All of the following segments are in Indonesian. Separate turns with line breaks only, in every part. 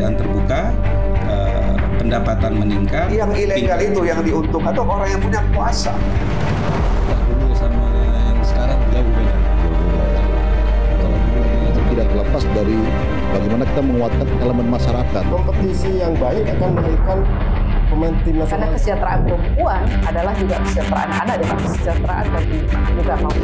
pekerjaan terbuka, pendapatan meningkat.
Yang ilegal itu yang diuntungkan atau orang yang punya kuasa.
Dulu sama yang sekarang jauh beda. Kalau dulu tidak terlepas dari bagaimana kita menguatkan elemen masyarakat.
Kompetisi yang baik akan melahirkan pemain tim nasional.
Karena kesejahteraan perempuan adalah juga kesejahteraan anak dan kesejahteraan bagi juga kaum.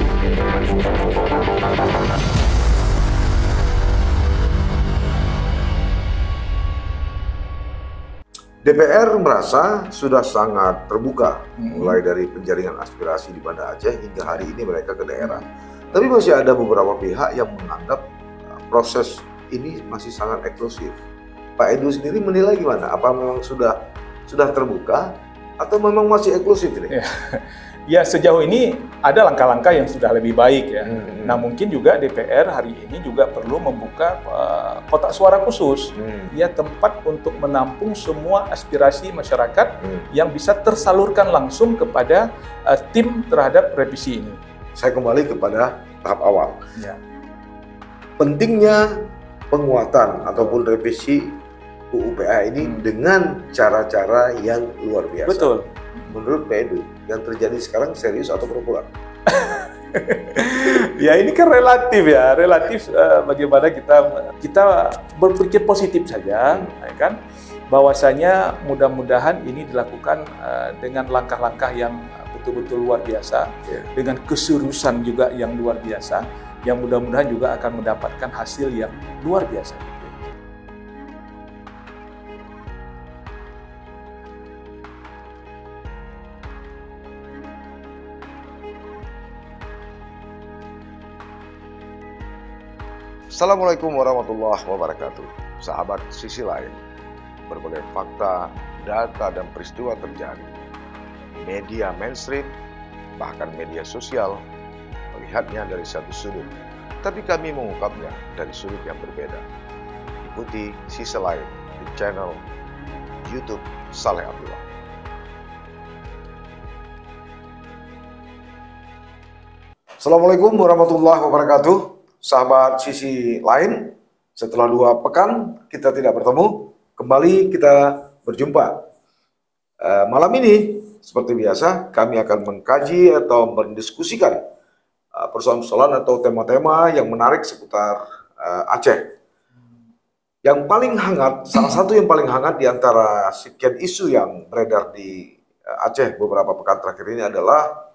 DPR merasa sudah sangat terbuka, mulai dari penjaringan aspirasi di Banda Aceh hingga hari ini mereka ke daerah. Tapi masih ada beberapa pihak yang menganggap proses ini masih sangat eksklusif. Pak Edu sendiri menilai gimana? Apa memang sudah terbuka atau memang masih eksklusif ini?
Ya, sejauh ini ada langkah-langkah yang sudah lebih baik ya. Nah, mungkin juga DPR hari ini juga perlu membuka kotak suara khusus, ya, tempat untuk menampung semua aspirasi masyarakat yang bisa tersalurkan langsung kepada tim terhadap revisi ini.
Saya kembali kepada tahap awal.
Ya.
Pentingnya penguatan ataupun revisi UU PA ini dengan cara-cara yang luar biasa.
Betul.
Menurut Pak Edu, yang terjadi sekarang serius atau pura-pura?
Ya, ini kan relatif ya, bagaimana kita berpikir positif saja, ya kan? Bahwasanya mudah-mudahan ini dilakukan dengan langkah-langkah yang betul-betul luar biasa, dengan keseriusan juga yang luar biasa, yang mudah-mudahan juga akan mendapatkan hasil yang luar biasa.
Assalamualaikum warahmatullahi wabarakatuh. Sahabat Sisi Lain, berbagai fakta, data, dan peristiwa terjadi. Media mainstream, bahkan media sosial, melihatnya dari satu sudut, tapi kami mengungkapnya dari sudut yang berbeda. Ikuti Sisi Lain di channel YouTube Saleh Abdullah. Assalamualaikum warahmatullahi wabarakatuh. Sahabat Sisi Lain, setelah 2 pekan kita tidak bertemu, kembali kita berjumpa. Malam ini, seperti biasa, kami akan mengkaji atau mendiskusikan persoalan-persoalan atau tema-tema yang menarik seputar Aceh. Yang paling hangat, salah satu yang paling hangat di antara sekian isu yang beredar di Aceh beberapa pekan terakhir ini adalah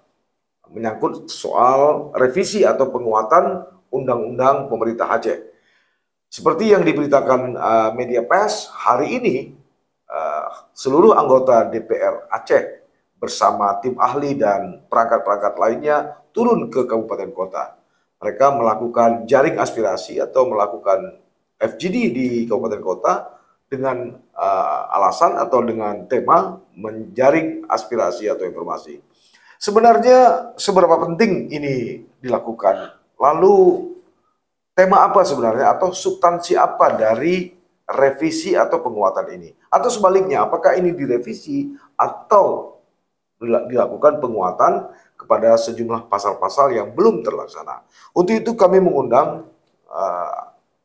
menyangkut soal revisi atau penguatan Undang-Undang Pemerintah Aceh. Seperti yang diberitakan media pers, hari ini seluruh anggota DPR Aceh bersama tim ahli dan perangkat-perangkat lainnya turun ke kabupaten kota. Mereka melakukan jaring aspirasi atau melakukan FGD di kabupaten kota dengan alasan atau dengan tema menjaring aspirasi atau informasi. Sebenarnya seberapa penting ini dilakukan? Lalu tema apa sebenarnya atau substansi apa dari revisi atau penguatan ini? Atau sebaliknya, apakah ini direvisi atau dilakukan penguatan kepada sejumlah pasal-pasal yang belum terlaksana? Untuk itu kami mengundang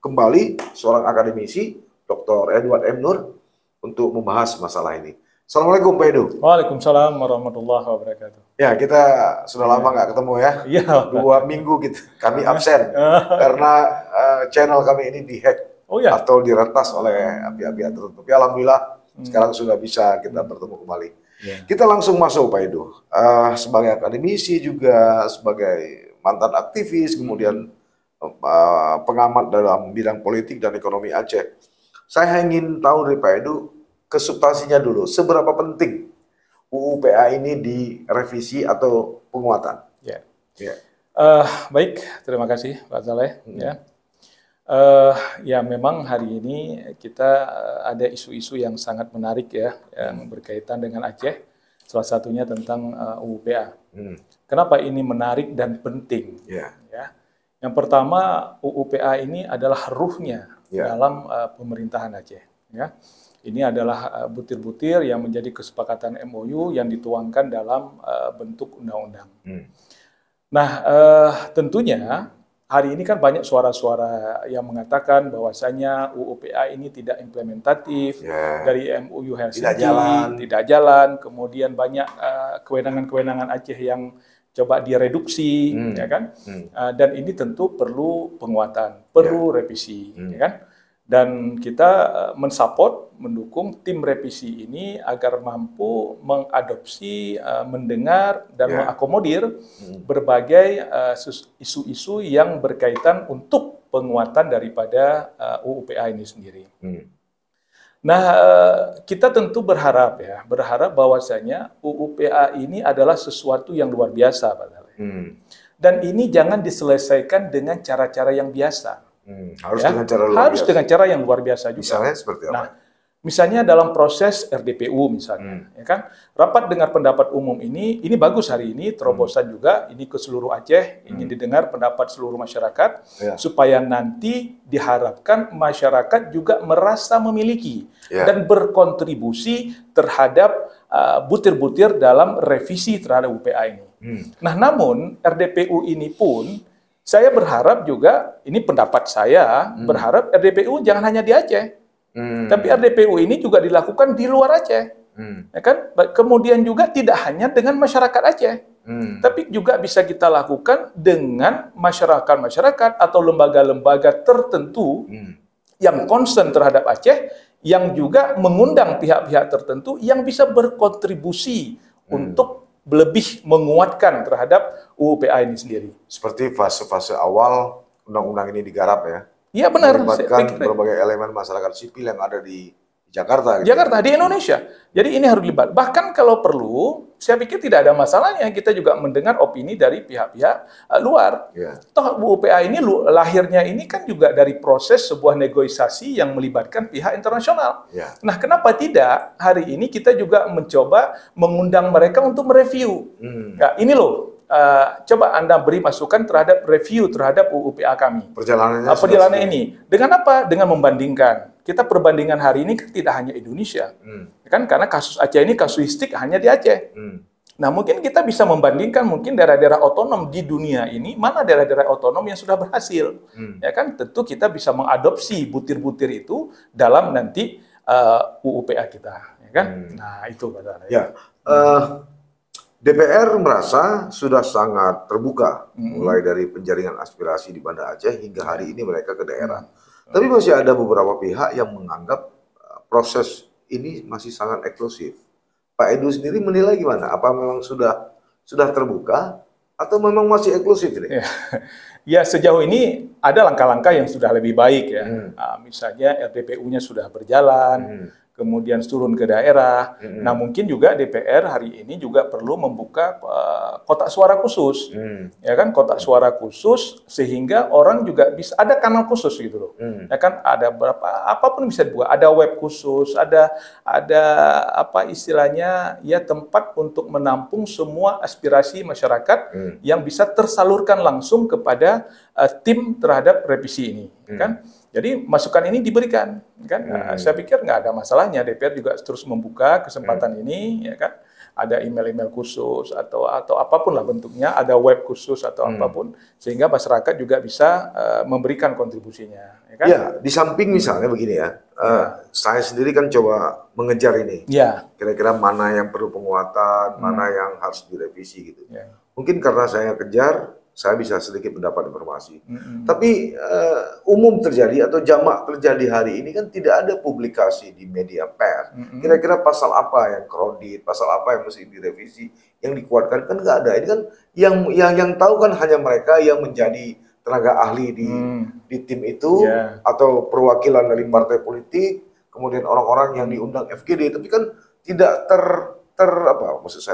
kembali seorang akademisi, Dr. Edward M. Nur, untuk membahas masalah ini. Assalamualaikum Pak Edu.
Waalaikumsalam warahmatullahi wabarakatuh.
Ya, kita sudah lama nggak ketemu ya.
Iya.
2 minggu gitu. Kami absen karena channel kami ini dihack atau diretas oleh pihak-pihak tertentu. Tapi alhamdulillah sekarang sudah bisa kita bertemu kembali. Kita langsung masuk Pak Edu. Sebagai akademisi juga sebagai mantan aktivis, kemudian pengamat dalam bidang politik dan ekonomi Aceh. Saya ingin tahu dari Pak Edu, kesubstansinya dulu, seberapa penting UU PA ini direvisi atau penguatan?
Baik, terima kasih Pak Saleh. Ya, memang hari ini kita ada isu-isu yang sangat menarik ya, yang berkaitan dengan Aceh. Salah satunya tentang UU PA. Kenapa ini menarik dan penting? Ya. Yang pertama, UU PA ini adalah ruhnya dalam pemerintahan Aceh. Ya. Ini adalah butir-butir yang menjadi kesepakatan MOU yang dituangkan dalam bentuk undang-undang. Nah, tentunya hari ini kan banyak suara-suara yang mengatakan bahwasanya UU PA ini tidak implementatif dari MUU Helsinki, tidak jalan. Kemudian banyak kewenangan-kewenangan Aceh yang coba direduksi, ya kan? Dan ini tentu perlu penguatan, perlu revisi, ya kan? Dan kita mensupport, mendukung tim revisi ini agar mampu mengadopsi, mendengar, dan mengakomodir berbagai isu-isu yang berkaitan untuk penguatan daripada UU PA ini sendiri. Nah, kita tentu berharap bahwasanya UU PA ini adalah sesuatu yang luar biasa, Pak Saleh. Dan ini jangan diselesaikan dengan cara-cara yang biasa.
Harus
Ya,
dengan cara luar
harus
biasa.
dengan cara yang luar biasa juga.
Misalnya seperti apa?
Nah, misalnya dalam proses RDPU misalnya, ya kan, rapat dengar pendapat umum ini bagus hari ini, terobosan juga, ini ke seluruh Aceh, ingin didengar pendapat seluruh masyarakat, supaya nanti diharapkan masyarakat juga merasa memiliki dan berkontribusi terhadap butir-butir dalam revisi terhadap UPA ini. Nah, namun RDPU ini pun saya berharap juga, ini pendapat saya, berharap RDPU jangan hanya di Aceh, tapi RDPU ini juga dilakukan di luar Aceh, ya kan? Kemudian juga tidak hanya dengan masyarakat Aceh, tapi juga bisa kita lakukan dengan masyarakat-masyarakat atau lembaga-lembaga tertentu yang concern terhadap Aceh, yang juga mengundang pihak-pihak tertentu yang bisa berkontribusi untuk lebih menguatkan terhadap UU PA ini sendiri.
Seperti fase-fase awal undang-undang ini digarap ya.
Iya benar.
Melibatkan berbagai elemen masyarakat sipil yang ada di Jakarta. Gitu.
Jakarta, di Indonesia. Jadi ini harus dilibat. Bahkan kalau perlu, saya pikir tidak ada masalahnya kita juga mendengar opini dari pihak-pihak luar. Toh UU PA ini lahirnya ini kan juga dari proses sebuah negosiasi yang melibatkan pihak internasional. Nah, kenapa tidak hari ini kita juga mencoba mengundang mereka untuk mereview. Nah, ini loh. Coba Anda beri masukan terhadap review terhadap UU PA kami. Perjalanan ini. Dengan apa? Dengan membandingkan. Kita perbandingan hari ini kan tidak hanya Indonesia. Kan karena kasus Aceh ini kasuistik hanya di Aceh. Nah, mungkin kita bisa membandingkan mungkin daerah-daerah otonom di dunia ini, mana daerah-daerah otonom yang sudah berhasil. Ya kan? Tentu kita bisa mengadopsi butir-butir itu dalam nanti UU PA kita, ya kan? Nah, itu Pak Saleh.
Ya. DPR merasa sudah sangat terbuka, mulai dari penjaringan aspirasi di Banda Aceh hingga hari ini mereka ke daerah. Tapi masih ada beberapa pihak yang menganggap proses ini masih sangat eksklusif. Pak Edu sendiri menilai gimana? Apa memang sudah terbuka atau memang masih eksklusif ini?
Ya, sejauh ini ada langkah-langkah yang sudah lebih baik ya. Misalnya RDPU-nya sudah berjalan. Kemudian turun ke daerah. Nah, mungkin juga DPR hari ini juga perlu membuka kotak suara khusus, ya kan, kotak suara khusus sehingga orang juga bisa ada kanal khusus gitu loh, ya kan, ada berapa apapun bisa dibuat, ada web khusus, ada apa istilahnya ya tempat untuk menampung semua aspirasi masyarakat yang bisa tersalurkan langsung kepada tim terhadap revisi ini, ya kan. Jadi masukan ini diberikan, kan? Saya pikir nggak ada masalahnya. DPR juga terus membuka kesempatan ini, ya kan? Ada email-email khusus atau apapun lah bentuknya, ada web khusus atau apapun, sehingga masyarakat juga bisa memberikan kontribusinya. Ya, kan?
Ya, di samping misalnya begini ya, saya sendiri kan coba mengejar ini. Kira-kira mana yang perlu penguatan, mana yang harus direvisi gitu. Mungkin karena saya kejar, saya bisa sedikit mendapat informasi. Tapi umum terjadi atau jamak terjadi hari ini kan tidak ada publikasi di media pers. Kira-kira pasal apa yang kredit, pasal apa yang mesti direvisi, yang dikuatkan kan nggak ada. Ini kan yang tahu kan hanya mereka yang menjadi tenaga ahli di tim itu atau perwakilan dari partai politik, kemudian orang-orang yang diundang FGD, tapi kan tidak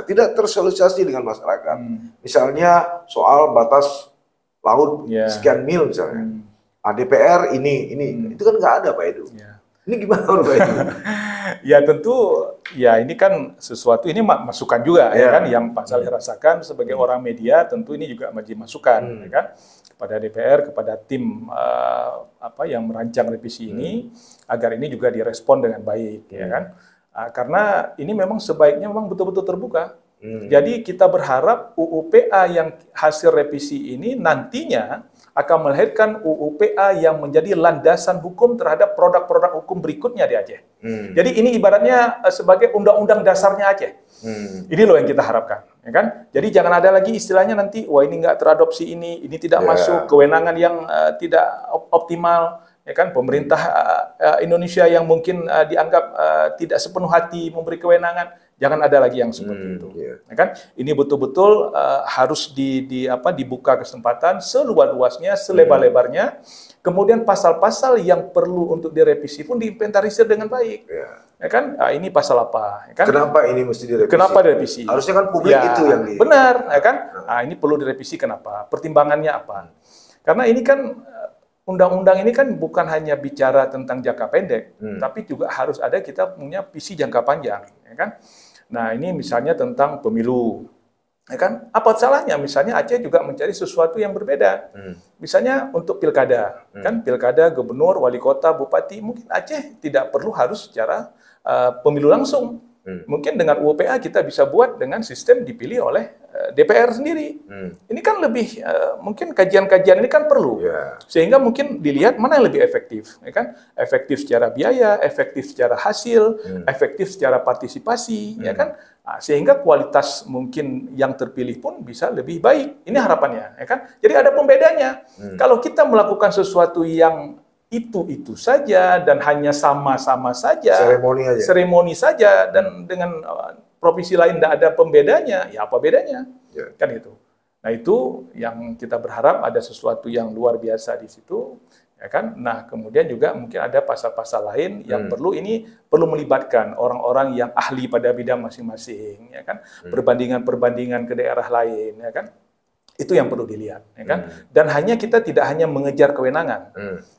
tidak tersosialisasi dengan masyarakat. Misalnya soal batas laut sekian mil misalnya. DPR ini itu kan nggak ada Pak Edu. Ini gimana Pak Edu?
Ya tentu ya ini kan sesuatu, ini masukan juga ya kan yang Pak Saleh rasakan sebagai orang media, tentu ini juga menjadi masukan ya kan kepada DPR, kepada tim yang merancang revisi ini agar ini juga direspon dengan baik ya kan. Karena ini memang sebaiknya memang betul-betul terbuka. Jadi kita berharap UU PA yang hasil revisi ini nantinya akan melahirkan UU PA yang menjadi landasan hukum terhadap produk-produk hukum berikutnya di Aceh. Jadi ini ibaratnya sebagai undang-undang dasarnya Aceh. Ini loh yang kita harapkan, ya kan? Jadi jangan ada lagi istilahnya nanti, wah ini nggak teradopsi ini tidak masuk, kewenangan yang tidak optimal, ya kan? Pemerintah Indonesia yang mungkin dianggap tidak sepenuh hati memberi kewenangan. Jangan ada lagi yang seperti itu, ya kan? Ini betul-betul harus dibuka kesempatan seluas-luasnya, selebar-lebarnya. Kemudian pasal-pasal yang perlu untuk direvisi pun diinventarisir dengan baik, ya kan? Nah, ini pasal apa? Ya kan?
Kenapa ini mesti direvisi?
Kenapa direvisi?
Harusnya kan publik itu yang
benar, ya kan? Nah, ini perlu direvisi kenapa? Pertimbangannya apa? Karena ini kan undang-undang ini kan bukan hanya bicara tentang jangka pendek, tapi juga harus ada kita punya visi jangka panjang, ya kan? Nah, ini misalnya tentang pemilu, ya kan? Apa salahnya? Misalnya Aceh juga mencari sesuatu yang berbeda. Misalnya untuk pilkada, kan? Pilkada, gubernur, wali kota, bupati, mungkin Aceh tidak perlu harus secara pemilu langsung. Mungkin dengan UU PA kita bisa buat dengan sistem dipilih oleh DPR sendiri. Ini kan lebih, mungkin kajian-kajian ini kan perlu. Sehingga mungkin dilihat mana yang lebih efektif. Ya kan? Efektif secara biaya, efektif secara hasil, efektif secara partisipasi. Ya kan? Nah, sehingga kualitas mungkin yang terpilih pun bisa lebih baik. Ini harapannya. Ya kan? Jadi ada pembedanya. Kalau kita melakukan sesuatu yang itu saja dan hanya sama-sama saja, seremoni saja, dan dengan provinsi lain tidak ada pembedanya, ya apa bedanya? Kan itu. Nah, itu yang kita berharap ada sesuatu yang luar biasa di situ, ya kan? Nah, kemudian juga mungkin ada pasal-pasal lain yang perlu melibatkan orang-orang yang ahli pada bidang masing-masing, ya kan? Perbandingan-perbandingan ke daerah lain, ya kan? Itu yang perlu dilihat, ya kan? Dan kita tidak hanya mengejar kewenangan,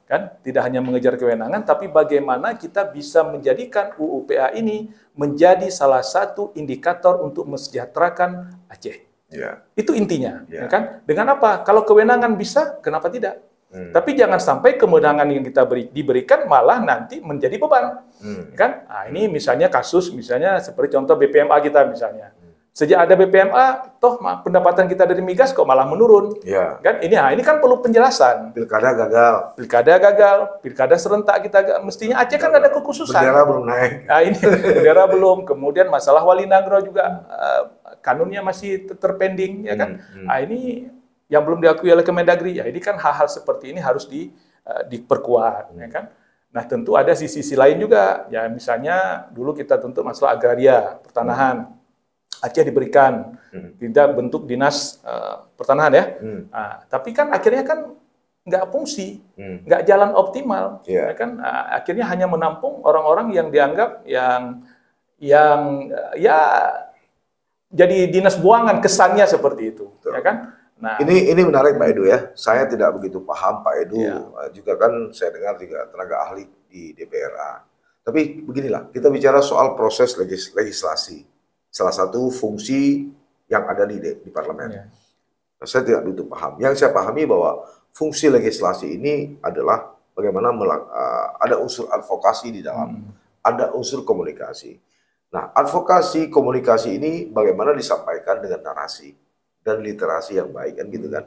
kan? Tidak hanya mengejar kewenangan, tapi bagaimana kita bisa menjadikan UU PA ini menjadi salah satu indikator untuk mesejahterakan Aceh. Itu intinya, ya kan? Dengan apa? Kalau kewenangan bisa, kenapa tidak? Tapi jangan sampai kewenangan yang kita diberikan malah nanti menjadi beban, kan? Nah, ini misalnya kasus, misalnya seperti contoh BPMA kita misalnya. Sejak ada BPMA, toh pendapatan kita dari migas kok malah menurun. Kan ini kan perlu penjelasan.
Pilkada gagal, pilkada serentak kita mestinya Aceh kan ada kekhususan. Bendera belum naik.
Nah, ini bendera belum. Kemudian masalah Wali Nagro juga kanunnya masih terpending, ya kan? Nah, ini yang belum diakui oleh Kemendagri. Ya, ini kan hal-hal seperti ini harus diperkuat, ya kan? Nah, tentu ada sisi lain juga. Ya, misalnya dulu kita tuntut masalah agraria, pertanahan. Aceh diberikan, tidak bentuk dinas pertanahan ya. Nah, tapi kan akhirnya kan nggak fungsi, nggak jalan optimal, ya kan? Akhirnya hanya menampung orang-orang yang dianggap yang ya jadi dinas buangan, kesannya seperti itu, ya kan? Nah,
ini menarik Pak Edu ya. Saya tidak begitu paham Pak Edu, juga kan saya dengar juga tenaga ahli di DPRA. Tapi beginilah, kita bicara soal proses legislasi. Salah satu fungsi yang ada di parlemen. Saya tidak begitu paham. Yang saya pahami bahwa fungsi legislasi ini adalah bagaimana ada unsur advokasi di dalam, ada unsur komunikasi. Nah, advokasi komunikasi ini bagaimana disampaikan dengan narasi dan literasi yang baik, kan gitu kan.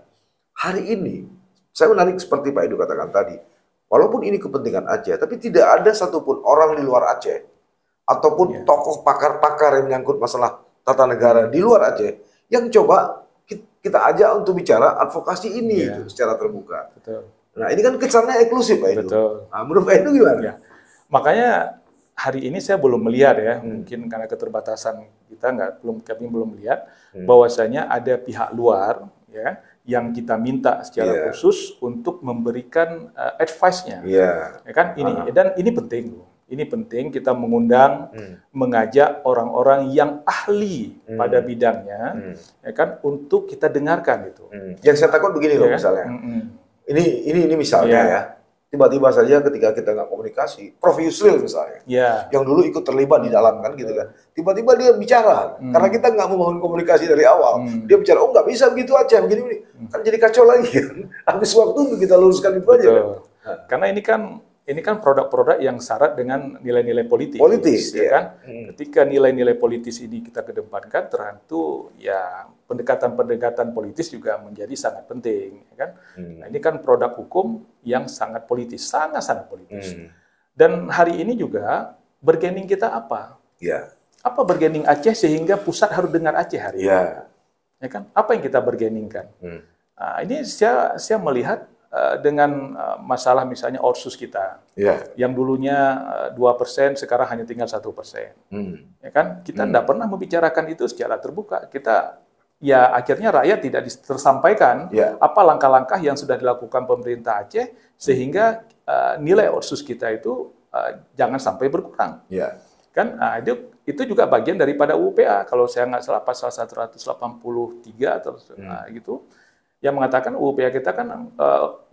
Hari ini saya menarik seperti Pak Edu katakan tadi, walaupun ini kepentingan Aceh, tapi tidak ada satupun orang di luar Aceh ataupun tokoh pakar-pakar yang menyangkut masalah tata negara di luar Aceh yang coba kita ajak untuk bicara advokasi ini secara terbuka. Nah, ini kan kesannya eksklusif Pak Edu. Nah, menurut Pak Edu gimana?
Makanya hari ini saya belum melihat ya, mungkin karena keterbatasan kita kami belum melihat bahwasanya ada pihak luar ya yang kita minta secara khusus untuk memberikan advice-nya. Ya kan ini dan ini penting loh. Ini penting kita mengundang, mengajak orang-orang yang ahli pada bidangnya, ya kan, untuk kita dengarkan itu.
Yang saya takut begini loh misalnya, ini misalnya ya, tiba-tiba saja ketika kita nggak komunikasi, Prof. Yusril misalnya, yang dulu ikut terlibat di dalam kan gitu kan, tiba-tiba dia bicara, karena kita nggak membangun komunikasi dari awal, dia bicara, oh nggak bisa begitu aja, begini, kan jadi kacau lagi kan, habis waktu untuk kita luruskan itu aja kan.
Karena ini kan ini kan produk-produk yang syarat dengan nilai-nilai politis, ya
iya.
kan? Ketika nilai-nilai politis ini kita kedepankan, tentu ya pendekatan-pendekatan politis juga menjadi sangat penting, ya kan? Nah, ini kan produk hukum yang sangat politis, sangat-sangat politis. Dan hari ini juga bargaining kita apa?
Ya.
Apa bargaining Aceh sehingga pusat harus dengar Aceh hari ini? Ya kan? Apa yang kita bargainingkan? Nah, ini saya melihat dengan masalah misalnya Otsus kita, yang dulunya 2%, sekarang hanya tinggal 1%. Ya kan? Kita tidak pernah membicarakan itu secara terbuka. Kita, ya akhirnya rakyat tidak tersampaikan apa langkah-langkah yang sudah dilakukan pemerintah Aceh sehingga nilai Otsus kita itu jangan sampai berkurang. Kan? Nah, itu juga bagian daripada UPA. Kalau saya nggak salah pasal 183 atau gitu, yang mengatakan UPA kita kan,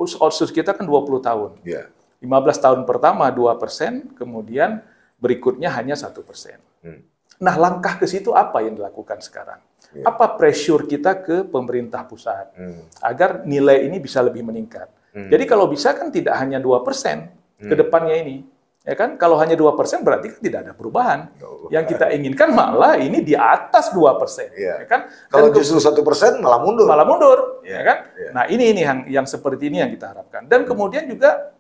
Otsus kita kan 20 tahun. 15 tahun pertama 2%, kemudian berikutnya hanya 1%. Nah, langkah ke situ apa yang dilakukan sekarang? Apa pressure kita ke pemerintah pusat agar nilai ini bisa lebih meningkat? Jadi kalau bisa kan tidak hanya 2% ke depannya ini. Ya kan, kalau hanya 2% berarti kan tidak ada perubahan. Yang kita inginkan malah ini di atas 2%. Ya kan?
Kalau justru 1% malah mundur.
Malah mundur, ya kan? Nah, ini yang seperti ini yang kita harapkan. Dan kemudian juga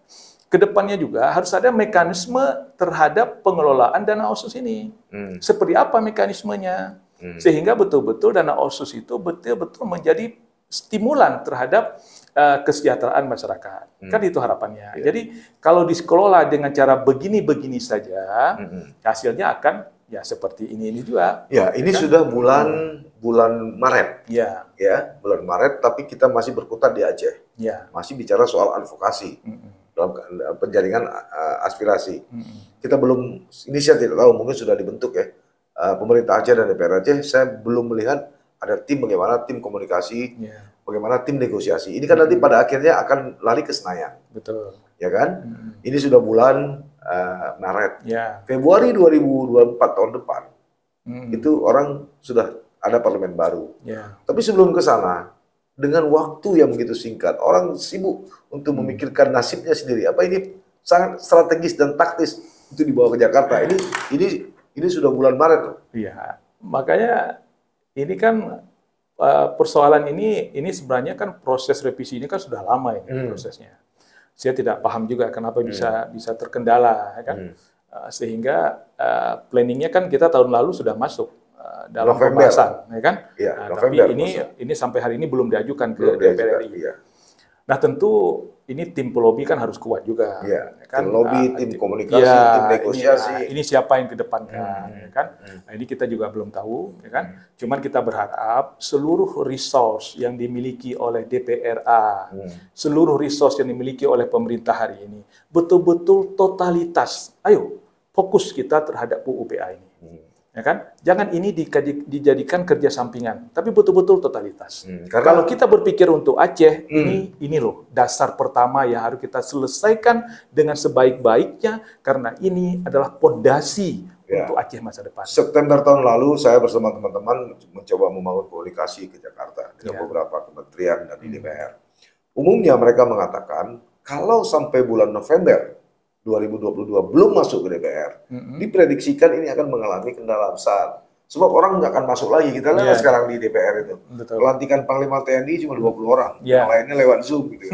ke depannya juga harus ada mekanisme terhadap pengelolaan dana Otsus ini. Seperti apa mekanismenya? Sehingga betul-betul dana Otsus itu betul-betul menjadi stimulan terhadap kesejahteraan masyarakat. Kan itu harapannya. Jadi kalau dikelola dengan cara begini-begini saja, hasilnya akan ya seperti ini juga.
Ya, ini kan sudah bulan Maret.
Ya,
bulan Maret, tapi kita masih berkutat di Aceh. Masih bicara soal advokasi dalam penjaringan aspirasi. Kita belum, ini saya tidak tahu, mungkin sudah dibentuk ya. Pemerintah Aceh dan DPR Aceh, saya belum melihat ada tim bagaimana tim komunikasi, bagaimana tim negosiasi. Ini kan nanti pada akhirnya akan lari ke Senayan.
Betul.
Ya kan? Ini sudah bulan Maret. Februari 2024 tahun depan, itu orang sudah ada parlemen baru. Tapi sebelum ke sana, dengan waktu yang begitu singkat, orang sibuk untuk memikirkan nasibnya sendiri. Apa ini sangat strategis dan taktis itu dibawa ke Jakarta. Ini sudah bulan Maret.
Iya, makanya ini kan persoalan ini sebenarnya kan proses revisi ini kan sudah lama ini prosesnya. Saya tidak paham juga kenapa bisa terkendala, ya kan? Sehingga planningnya kan kita tahun lalu sudah masuk dalam pembahasan, ya kan? Tapi ini sampai hari ini belum diajukan ke DPR RI. Nah, tentu ini tim pelobi kan harus kuat juga.
Tim lobby, tim komunikasi, tim negosiasi.
Ini siapa yang kedepankan, ya kan? Nah, ini kita juga belum tahu, ya kan? Cuman kita berharap seluruh resource yang dimiliki oleh DPRA, seluruh resource yang dimiliki oleh pemerintah hari ini, betul-betul totalitas. Ayo, fokus kita terhadap UPA ini. Ya kan? Jangan ini dijadikan kerja sampingan, tapi betul-betul totalitas. Kalau kita berpikir untuk Aceh, ini loh dasar pertama yang harus kita selesaikan dengan sebaik-baiknya, karena ini adalah pondasi untuk Aceh masa depan.
September tahun lalu saya bersama teman-teman mencoba membangun komunikasi ke Jakarta dengan beberapa kementerian dan di DPR. Umumnya mereka mengatakan kalau sampai bulan November 2022 belum masuk ke DPR, diprediksikan ini akan mengalami kendala besar. Sebab orang nggak akan masuk lagi. Kita lihat sekarang di DPR itu. Pelantikan Panglima TNI cuma 20 orang. Yang lainnya lewat Zoom. Gitu.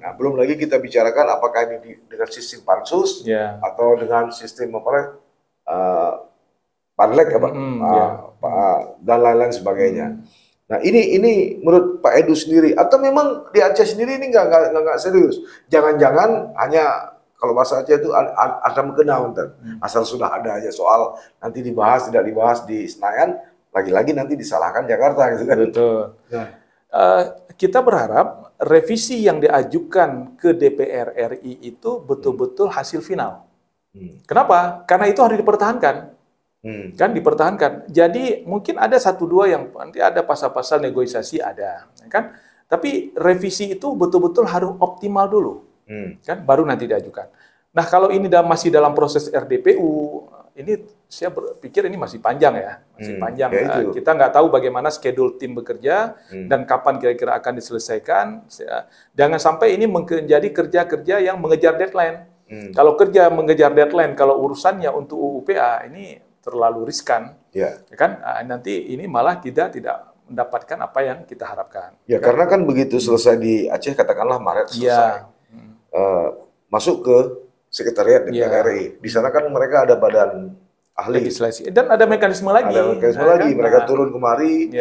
Nah, belum lagi kita bicarakan apakah ini dengan sistem pansus atau dengan sistem panlek dan lain-lain sebagainya. Nah, ini menurut Pak Edu sendiri, atau memang di Aceh sendiri ini nggak serius? Jangan-jangan hanya kalau bahasa Aceh itu ada mengenal, asal sudah ada aja soal nanti dibahas tidak dibahas di Senayan, lagi-lagi nanti disalahkan Jakarta gitu kan.
Betul. Kita berharap revisi yang diajukan ke DPR RI itu betul-betul hasil final. Kenapa? Karena itu harus dipertahankan. Kan dipertahankan. Jadi mungkin ada 1-2 yang nanti ada pasal-pasal negosiasi ada, kan? Tapi revisi itu betul-betul harus optimal dulu. Kan baru nanti diajukan. Nah, kalau ini masih dalam proses RDPU, ini saya berpikir ini masih panjang ya, masih panjang. Kita nggak tahu bagaimana schedule tim bekerja dan kapan kira-kira akan diselesaikan. Jangan sampai ini menjadi kerja-kerja yang mengejar deadline. Kalau kerja mengejar deadline, kalau urusannya untuk UU-PA ini terlalu riskan,
Ya.
ya kan? Nanti ini malah kita tidak mendapatkan apa yang kita harapkan.
Ya, karena kan begitu selesai di Aceh, katakanlah Maret selesai, masuk ke Sekretariat DPR RI. Di sana kan mereka ada badan ahli,
Legislasi. Dan ada mekanisme lagi.
ada mekanisme lagi.
Kan?
Mereka turun kemari,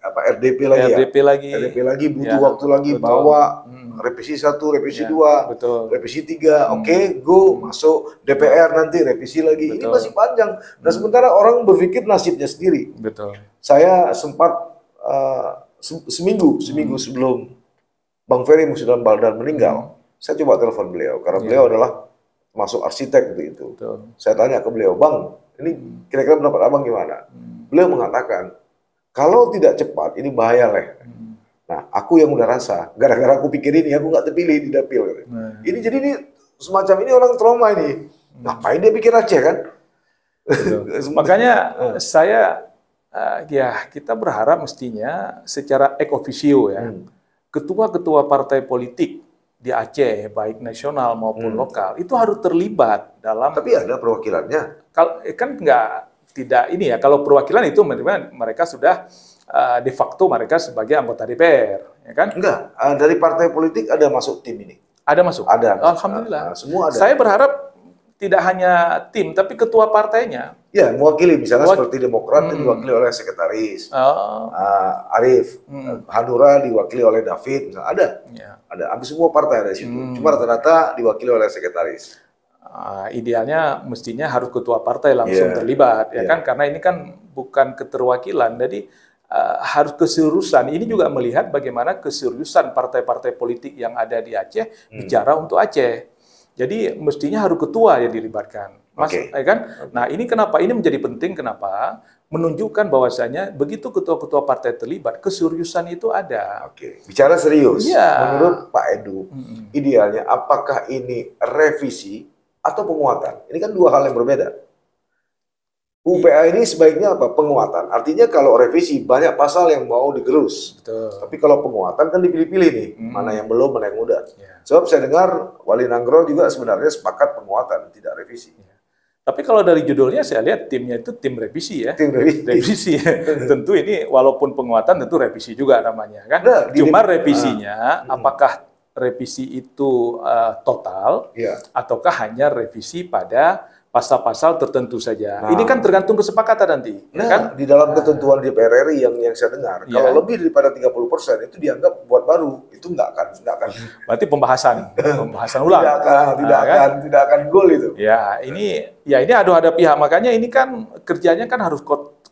RDP lagi
RDP
lagi, butuh waktu lagi,
betul.
bawa revisi 1, revisi 2,
betul.
revisi 3, oke, go, masuk DPR nanti, revisi lagi. Ini masih panjang. Dan sementara orang berpikir nasibnya sendiri.
Betul.
Saya sempat seminggu sebelum Bang Ferry Musyidan Baldan meninggal, saya coba telepon beliau, karena beliau adalah masuk arsitek itu.
Betul.
Saya tanya ke beliau, Bang, ini kira-kira pendapat Abang gimana? Beliau mengatakan, kalau tidak cepat, ini bahaya, Leh. Nah, aku yang udah rasa, gara-gara aku pikir ini, aku nggak terpilih di dapil. Ini jadi ini semacam ini orang trauma ini. Ngapain dia pikir Aceh kan?
Makanya saya, kita berharap mestinya secara ex officio ya, ketua-ketua partai politik di Aceh, baik nasional maupun lokal, itu harus terlibat dalam.
Tapi ada perwakilannya.
Kan tidak ini ya, kalau perwakilan itu mereka sudah de facto mereka sebagai anggota DPR, ya kan?
Enggak, dari partai politik ada masuk tim ini.
Ada masuk?
Ada.
Alhamdulillah.
Semua ada.
Saya berharap tidak hanya tim, tapi ketua partainya.
Ya, mewakili, misalnya seperti Demokrat diwakili oleh sekretaris, Arif, Hanura diwakili oleh David, misalnya ada. Ada, hampir semua partai ada di situ. Cuma rata-rata diwakili oleh sekretaris.
Idealnya mestinya harus ketua partai langsung terlibat, ya kan? Karena ini kan bukan keterwakilan, jadi harus keseriusan. Ini juga melihat bagaimana keseriusan partai-partai politik yang ada di Aceh bicara untuk Aceh. Jadi mestinya harus ketua yang dilibatkan, ya kan? Nah, ini kenapa ini menjadi penting? Kenapa? Menunjukkan bahwasanya begitu ketua-ketua partai terlibat, keseriusan itu ada.
Bicara serius, menurut Pak Edu, idealnya apakah ini revisi atau penguatan? Ini kan dua hal yang berbeda. UPA ini sebaiknya apa? Penguatan. Artinya kalau revisi banyak pasal yang mau digerus.
Betul.
Tapi kalau penguatan kan dipilih-pilih nih, mana yang belum, mana yang udah. Sebab saya dengar Wali Nanggro juga sebenarnya sepakat penguatan, tidak revisi.
Tapi kalau dari judulnya saya lihat timnya itu tim revisi ya.
Tim revisi.
Revisi. Tentu ini walaupun penguatan tentu revisi juga namanya kan.
Nah,
Cuma revisinya apakah revisi itu total ataukah hanya revisi pada pasal-pasal tertentu saja. Ini kan tergantung kesepakatan nanti.
Di dalam ketentuan DPR RI yang saya dengar, kalau lebih daripada 30% itu dianggap buat baru. Itu nggak akan.
Berarti pembahasan ulang.
Tidak akan goal itu.
Ini ada pihak. Makanya ini kan kerjanya kan harus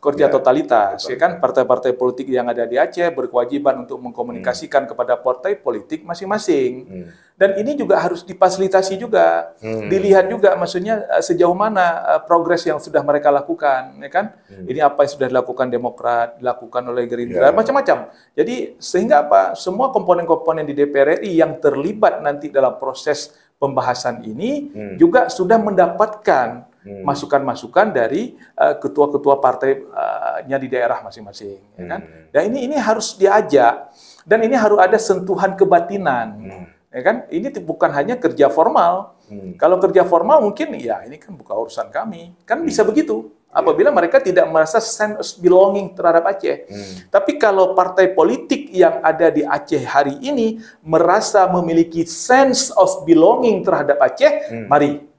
kerja totalitas, ya kan? Partai-partai politik yang ada di Aceh berkewajiban untuk mengkomunikasikan kepada partai politik masing-masing. Dan ini juga harus difasilitasi juga, dilihat juga, maksudnya sejauh mana progres yang sudah mereka lakukan, ya kan? Ini apa yang sudah dilakukan Demokrat, dilakukan oleh Gerindra, macam-macam. Jadi sehingga apa? Semua komponen-komponen di DPR RI yang terlibat nanti dalam proses pembahasan ini juga sudah mendapatkan masukan-masukan dari ketua-ketua partainya di daerah masing-masing, ya kan? Dan ini harus diajak, dan ini harus ada sentuhan kebatinan, ya kan? Ini bukan hanya kerja formal. Kalau kerja formal mungkin ini kan bukan urusan kami, kan bisa begitu. Apabila mereka tidak merasa sense of belonging terhadap Aceh. Tapi kalau partai politik yang ada di Aceh hari ini merasa memiliki sense of belonging terhadap Aceh, mari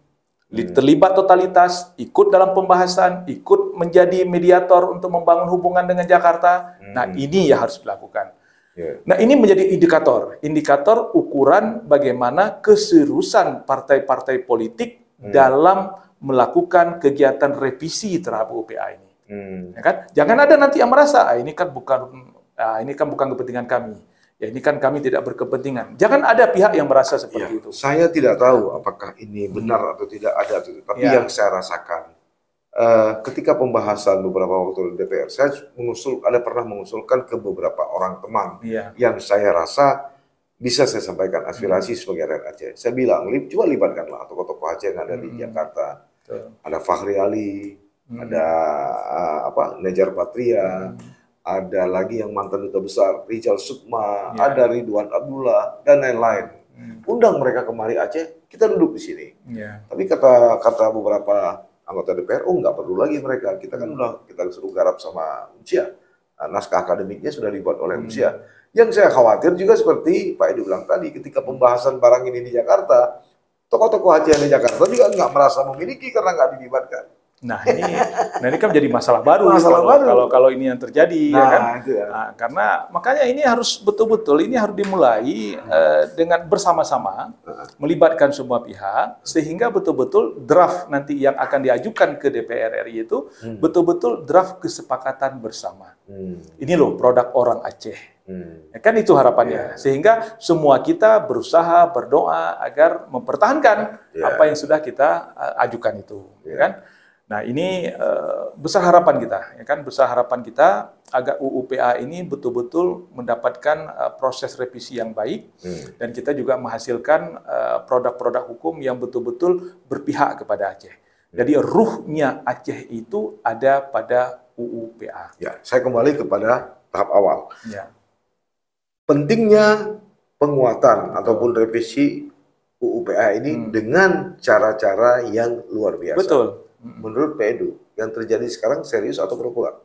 terlibat totalitas, ikut dalam pembahasan, ikut menjadi mediator untuk membangun hubungan dengan Jakarta. Nah, ini yang harus dilakukan. Nah, ini menjadi indikator ukuran bagaimana keseriusan partai-partai politik dalam melakukan kegiatan revisi terhadap UPA ini. Ya kan? Jangan ada nanti yang merasa ini kan bukan kepentingan kami. Ya, ini kan kami tidak berkepentingan. Jangan ada pihak yang merasa seperti itu.
Saya tidak tahu apakah ini benar atau tidak ada. Tapi yang saya rasakan, ketika pembahasan beberapa waktu di DPR, saya pernah mengusulkan ke beberapa orang teman yang saya rasa bisa saya sampaikan aspirasi sebagai rakyat Aceh. Saya bilang, coba libatkanlah tokoh-tokoh Aceh yang ada di Jakarta. Ada Fakhri Ali, ada Nejar Patria, ada lagi yang mantan duta besar Rijal Sukma, ada Ridwan Abdullah, dan lain-lain. Undang mereka kemari Aceh, kita duduk di sini.
Ya.
Tapi kata beberapa anggota DPR, nggak perlu lagi mereka. Kita kan kita suruh garap sama Unsia. Naskah akademiknya sudah dibuat oleh Unsia. Yang saya khawatir juga seperti Pak Edu bilang tadi, ketika pembahasan barang ini di Jakarta, tokoh-tokoh haji yang di Jakarta juga nggak merasa memiliki karena nggak dilibatkan.
Nah ini kan menjadi masalah baru. Kalau ini yang terjadi, ya kan?
Itu ya.
Nah, karena makanya ini harus betul-betul ini harus dimulai dengan bersama-sama melibatkan semua pihak sehingga betul-betul draft nanti yang akan diajukan ke DPR RI itu betul-betul draft kesepakatan bersama. Ini loh produk orang Aceh. Ya kan itu harapannya. Sehingga semua kita berusaha berdoa agar mempertahankan apa yang sudah kita ajukan itu, ya kan? Nah ini besar harapan kita, ya kan? Besar harapan kita agar UU PA ini betul-betul mendapatkan proses revisi yang baik dan kita juga menghasilkan produk-produk hukum yang betul-betul berpihak kepada Aceh. Jadi ruhnya Aceh itu ada pada UU PA.
Ya, saya kembali kepada tahap awal.
Ya.
Pentingnya penguatan ataupun revisi UU PA ini dengan cara-cara yang luar biasa.
Betul.
Menurut Pak Edu, yang terjadi sekarang serius atau pura-pura?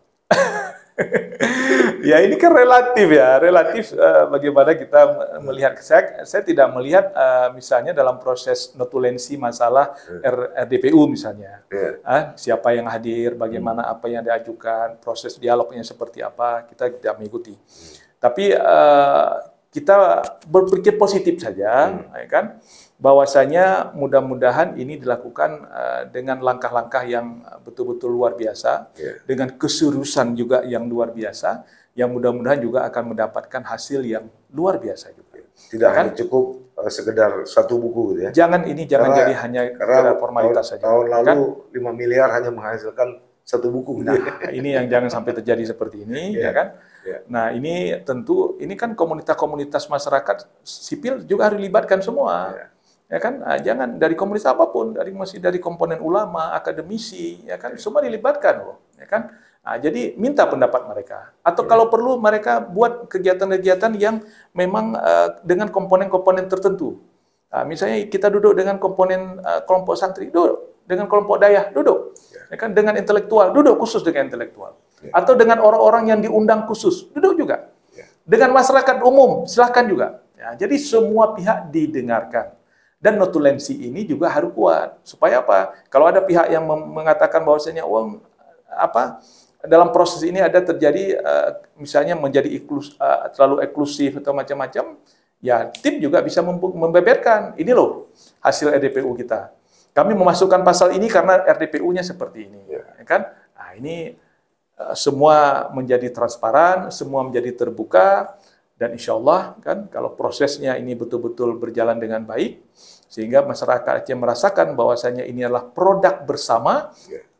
Ya ini kan relatif ya, relatif bagaimana kita melihat. Saya tidak melihat misalnya dalam proses notulensi masalah RDPU misalnya, siapa yang hadir, bagaimana apa yang diajukan, proses dialognya seperti apa, kita tidak mengikuti. Tapi kita berpikir positif saja, ya kan? Bahwasanya mudah-mudahan ini dilakukan dengan langkah-langkah yang betul-betul luar biasa, dengan keseriusan juga yang luar biasa, yang mudah-mudahan juga akan mendapatkan hasil yang luar biasa juga.
Tidak hanya cukup sekedar satu buku, ya?
Jangan jadi hanya formalitas saja.
Tahun lalu 5 miliar hanya menghasilkan satu buku.
Nah, ini yang jangan sampai terjadi seperti ini, ya kan? Nah, ini tentu ini kan komunitas masyarakat sipil juga harus dilibatkan semua. Ya kan, jangan dari komunitas apapun, masih dari komponen ulama, akademisi, ya kan, semua dilibatkan loh, ya kan. Nah, jadi minta pendapat mereka, atau kalau perlu mereka buat kegiatan-kegiatan yang memang dengan komponen-komponen tertentu. Nah, misalnya kita duduk dengan komponen kelompok santri, duduk dengan kelompok dayah, duduk, ya kan, dengan intelektual, duduk khusus dengan intelektual, atau dengan orang-orang yang diundang khusus, duduk juga, dengan masyarakat umum, silahkan juga. Ya, jadi semua pihak didengarkan. Dan notulensi ini juga harus kuat. Supaya apa? Kalau ada pihak yang mengatakan bahwasanya dalam proses ini ada terjadi misalnya menjadi terlalu eksklusif atau macam-macam, ya tim juga bisa membeberkan. Ini loh hasil RDPU kita. Kami memasukkan pasal ini karena RDPU-nya seperti ini, ya kan? Nah, ini semua menjadi transparan, semua menjadi terbuka. Dan insya Allah kan kalau prosesnya ini betul-betul berjalan dengan baik, sehingga masyarakat Aceh merasakan bahwasanya ini adalah produk bersama,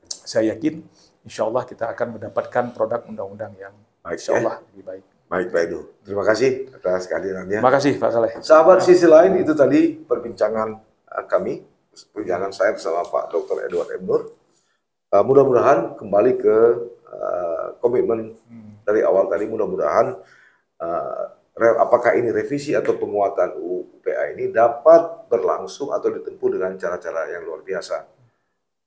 saya yakin insya Allah kita akan mendapatkan produk undang-undang yang insya Allah lebih baik.
Baik Pak Edu, terima kasih atas kehadirannya.
Terima kasih Pak Saleh.
Sahabat sisi lain, itu tadi perbincangan kami, perbincangan saya bersama Pak Dr. Edward M. Nur. Mudah-mudahan kembali ke komitmen dari awal tadi, mudah-mudahan apakah ini revisi atau penguatan UU PA ini dapat berlangsung atau ditempuh dengan cara-cara yang luar biasa.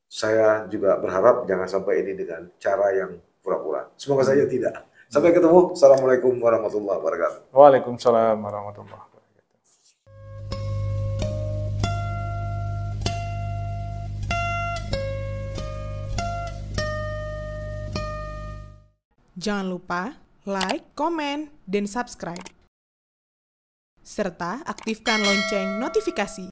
Saya juga berharap jangan sampai ini dengan cara yang pura-pura. Semoga saja tidak. Sampai ketemu. Assalamualaikum warahmatullahi wabarakatuh.
Waalaikumsalam warahmatullahi wabarakatuh.
Jangan lupa like, komen, dan subscribe. Serta aktifkan lonceng notifikasi.